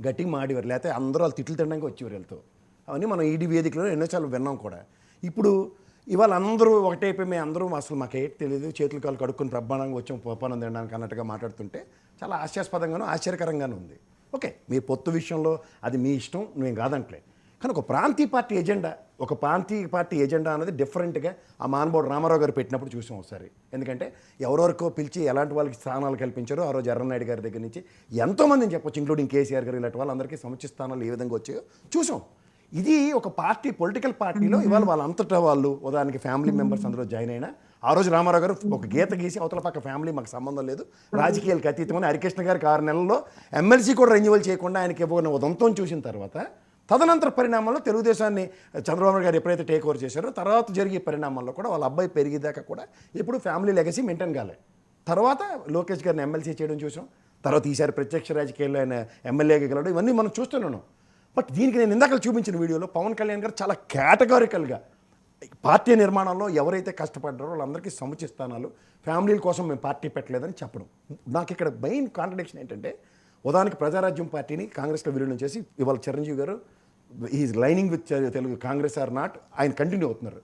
గట్టిగా మాడేవారు, లేకపోతే అందరూ వాళ్ళు తిట్లు తినడానికి వచ్చేవారు వెళ్తూ. అవన్నీ మనం ఈడీ వేదికలో ఎన్నోసార్లు విన్నాం కూడా. ఇప్పుడు ఇవాళ అందరూ ఒకటైపోయి మేము అందరూ అసలు మాకేంటి తెలియదు, చేతులు కాలు కడుక్కొని ప్రబ్బానంగా వచ్చాం పోపానం తినడానికి అన్నట్టుగా మాట్లాడుతుంటే చాలా హాస్యాస్పదంగానూ ఆశ్చర్యకరంగానూ ఉంది. ఓకే, మీ పొత్తు విషయంలో అది మీ ఇష్టం, నేను కాదంటలే. కానీ ఒక ప్రాంతీయ పార్టీ ఎజెండా అనేది డిఫరెంట్గా ఆ మానవుడు రామారావు గారు పెట్టినప్పుడు చూసాం ఒకసారి. ఎందుకంటే ఎవరెవరికో పిలిచి ఎలాంటి వాళ్ళకి స్థానాలు కల్పించారో ఆ రోజు ఎర్రనాయుడు గారి దగ్గర నుంచి ఎంతోమందిని చెప్పొచ్చు, ఇంక్లూడింగ్ కేసీఆర్ గారు, ఇలాంటి వాళ్ళందరికీ సముచిత స్థానాలు ఏ విధంగా వచ్చాయో చూసాం. ఇది ఒక పార్టీ, పొలిటికల్ పార్టీలో ఇవాళ వాళ్ళంతటా వాళ్ళు ఉదాహరణకి ఫ్యామిలీ మెంబర్స్ అందులో జాయిన్ అయినా ఆ రోజు రామారావు గారు ఒక గీత గీసి అవతల పక్క ఫ్యామిలీ మాకు సంబంధం లేదు, రాజకీయాలకు అతీతమని హరికృష్ణ గారికి 6 నెలల్లో ఎమ్మెల్సీ కూడా రెన్యువల్ చేయకుండా ఆయనకి ఇవ్వని ఉదంతం చూసిన తర్వాత తదనంతర పరిణామాల్లో తెలుగుదేశాన్ని చంద్రబాబు గారు ఎప్పుడైతే టేక్ ఓవర్ చేశారో తర్వాత జరిగే పరిణామాల్లో కూడా వాళ్ళ అబ్బాయి పెరిగేదాకా కూడా ఎప్పుడు ఫ్యామిలీ లెగసీ మెయింటైన్ కాలే. తర్వాత లోకేష్ గారిని ఎమ్మెల్సీ చేయడం చూసాం, తర్వాత ఈసారి ప్రత్యక్ష రాజకీయాల్లో ఆయన ఎమ్మెల్యేగా గెలవడం, ఇవన్నీ మనం చూస్తున్నాను. బట్ దీనికి నేను ఇందాక చూపించిన వీడియోలో పవన్ కళ్యాణ్ గారు చాలా కేటగారికల్గా పార్టీ నిర్మాణంలో ఎవరైతే కష్టపడ్డారో వాళ్ళందరికీ సముచిత స్థానాలు, ఫ్యామిలీల కోసం మేము పార్టీ పెట్టలేదని చెప్పడం. నాకు ఇక్కడ మెయిన్ కాంట్రడిక్షన్ ఏంటంటే, ఉదాహరణకి ప్రజారాజ్యం పార్టీని కాంగ్రెస్లో విలీనం చేసి ఇవాళ Chiranjeevi garu is lining with Telugu Congress or not, ఆయన కంటిన్యూ అవుతున్నారు.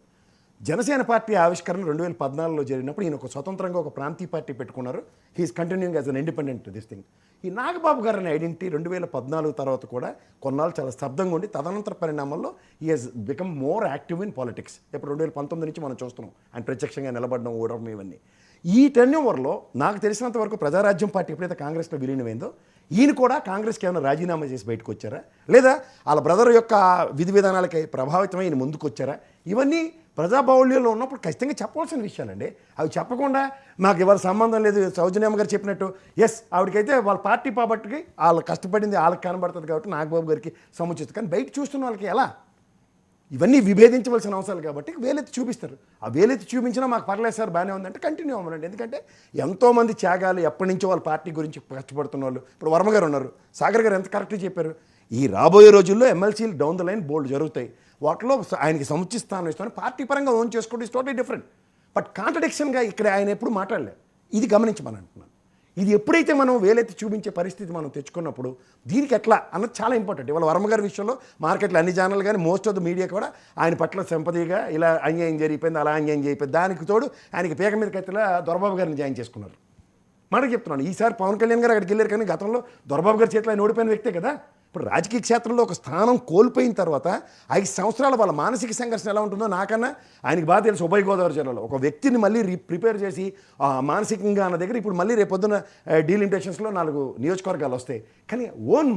జనసేన పార్టీ ఆవిష్కరణ 2014లో జరిగినప్పుడు ఈయన ఒక స్వతంత్రంగా ఒక ప్రాంతీయ పార్టీ పెట్టుకున్నారు. He is continuing as an independent this thing. ఈ నాగబాబు గారి ఐడెంటిటీ 2014 తర్వాత కూడా కొన్నాళ్ళు చాలా స్తబ్దంగా ఉండి తదనంతర పరిణామాల్లో he has become more active in politics. ఇప్పుడు 2019 నుంచి మనం చూస్తున్నాం ఆయన ప్రత్యక్షంగా నిలబడడం, ఓడడం, ఇవన్నీ. ఈ టెన్యూవర్లో నాకు తెలిసినంత వరకు ప్రజారాజ్యం పార్టీ ఎప్పుడైతే కాంగ్రెస్లో విలీనమైందో ఈయన కూడా కాంగ్రెస్కి ఏమైనా రాజీనామా చేసి బయటకు వచ్చారా, లేదా వాళ్ళ బ్రదర్ యొక్క విధి విధానాలకి ప్రభావితమై ఈయన ముందుకు వచ్చారా, ఇవన్నీ ప్రజాబాహుళ్యంలో ఉన్నప్పుడు ఖచ్చితంగా చెప్పవలసిన విషయాలండి. అవి చెప్పకుండా నాకు ఇవాళ సంబంధం లేదు, సౌజన్యమ్మ గారు చెప్పినట్టు ఎస్ ఆవిడకైతే వాళ్ళ పార్టీ పాబట్టుకి వాళ్ళు కష్టపడింది వాళ్ళకి కనబడుతుంది కాబట్టి నాగబాబు గారికి సముచిత, కానీ బయట చూస్తున్న వాళ్ళకి ఎలా, ఇవన్నీ విభేదించవలసిన అవసరాలు కాబట్టి వేలెత్తి చూపిస్తారు. ఆ వేలెత్తి చూపించినా మాకు పర్లేదు సార్ బాగానే ఉందంటే కంటిన్యూ అవ్వనండి. ఎందుకంటే ఎంతోమంది త్యాగాలు ఎప్పటి నుంచో వాళ్ళ పార్టీ గురించి కష్టపడుతున్న వాళ్ళు, ఇప్పుడు వర్మ గారు ఉన్నారు, సాగర్ గారు ఎంత కరెక్ట్గా చెప్పారు, ఈ రాబోయే రోజుల్లో ఎమ్మెల్సీలు డౌన్ ద లైన్ బోల్డ్ జరుగుతాయి, వాటిలో ఆయనకి సముచిత స్థానం ఇస్తామని పార్టీ పరంగా ఓన్ చేసుకోవడం ఇస్ టోటలీ డిఫరెంట్. బట్ కాంట్రడిక్షన్గా ఇక్కడ ఆయన ఎప్పుడు మాట్లాడలేదు, ఇది గమనించమని అంటున్నాను. ఇది ఎప్పుడైతే మనం వేలెత్తి చూపించే పరిస్థితి మనం తెచ్చుకున్నప్పుడు దీనికి ఎట్లా అన్నది చాలా ఇంపార్టెంట్. ఇవాళ వర్మ గారి విషయంలో మార్కెట్లో అన్ని ఛానల్ కానీ మోస్ట్ ఆఫ్ ద మీడియా కూడా ఆయన పట్ల సింపతిగా ఇలా అన్యాయం జరిగిపోయింది, అలా అన్యాయం జరిగిపోయింది, దానికి తోడు ఆయనకి పేక మీద కత్తిలా దొరబాబు గారిని జాయిన్ చేసుకున్నారు. మనకు చెప్తున్నాను, ఈసారి పవన్ కళ్యాణ్ గారు అక్కడికి వెళ్ళారు, కానీ గతంలో దొరబాబు గారి చేతిలో ఆయన ఓడిపోయిన వ్యక్తే కదా. ఇప్పుడు రాజకీయ క్షేత్రంలో ఒక స్థానం కోల్పోయిన తర్వాత 5 సంవత్సరాల వాళ్ళ మానసిక సంఘర్షణ ఎలా ఉంటుందో నాకన్నా ఆయనకి బాగా తెలుసు. ఉభయ గోదావరి జిల్లాలో ఒక వ్యక్తిని మళ్ళీ ప్రిపేర్ చేసి మానసికంగా అన్న దగ్గర ఇప్పుడు మళ్ళీ రేపొద్దున డీలిమిటేషన్స్లో 4 నియోజకవర్గాలు వస్తాయి, కానీ ఓన్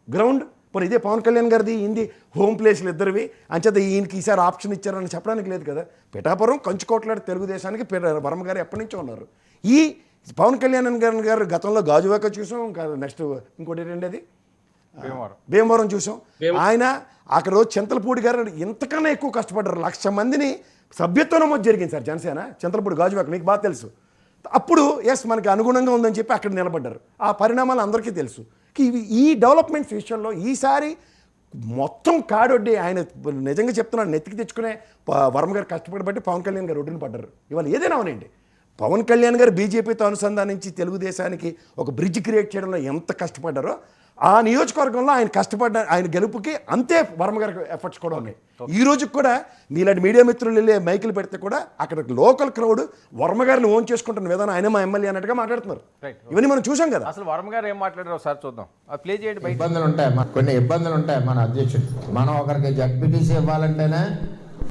గ్రౌండ్ ఇప్పుడు ఇదే పవన్ కళ్యాణ్ గారిది ఇంది హోమ్ ప్లేస్లు ఇద్దరివి, అంచేత ఈయనకి ఈసారి ఆప్షన్ ఇచ్చారని చెప్పడానికి లేదు కదా. పిఠాపురం కంచుకోట్లాడు తెలుగుదేశానికి వర్మ గారు ఎప్పటి నుంచో ఉన్నారు. ఈ పవన్ కళ్యాణ్ గారు గతంలో గాజువాక చూసాం, నెక్స్ట్ ఇంకోటి ఏంటండి భీమవరం చూసాం. ఆయన అక్కడ రోజు చింతలపూడి గారు ఇంతకన్నా ఎక్కువ కష్టపడ్డారు, 1,00,000 మందిని సభ్యత్వ నమోదు జరిగింది సార్ జనసేన చింతలపూడి గాజువాక, మీకు బాగా తెలుసు. అప్పుడు ఎస్ మనకి అనుగుణంగా ఉందని చెప్పి అక్కడ నిలబడ్డారు. ఆ పరిణామాలు అందరికీ తెలుసు. ఈ డెవలప్మెంట్స్ విషయంలో ఈసారి మొత్తం కాడొడ్డి ఆయన నిజంగా చెప్తున్నాడు, నెత్తికి తెచ్చుకునే వర్మ గారు కష్టపడబట్టి పవన్ కళ్యాణ్ గారు ఒడ్డున పడ్డారు. ఇవాళ ఏదైనా అవనండి, పవన్ కళ్యాణ్ గారు బీజేపీతో అనుసంధానించి తెలుగుదేశానికి ఒక బ్రిడ్జ్ క్రియేట్ చేయడంలో ఎంత కష్టపడ్డారో ఆ నియోజకవర్గంలో ఆయన కష్టపడ్డ ఆయన గెలుపుకి అంతే వర్మ గారికి ఎఫర్ట్స్ కూడా ఉన్నాయి. ఈ రోజు కూడా మీలాంటి మీడియా మిత్రులు వెళ్ళే మైకులు పెడితే కూడా అక్కడ లోకల్ క్రౌడ్ వర్మ గారిని ఓన్ చేసుకుంటున్న విధానం ఆయన మా ఎమ్మెల్యే అన్నట్టుగా మాట్లాడుతున్నారు. ఇవన్నీ మనం చూసాం కదా. అసలు వర్మ గారు ఏం మాట్లాడారో ఒకసారి చూద్దాం, ప్లే చేయండి. కొన్ని ఇబ్బందులు ఉంటాయి మన అధ్యక్షుడు. మనం ఒకరికి జడ్పీటీసీ ఇవ్వాలంటేనే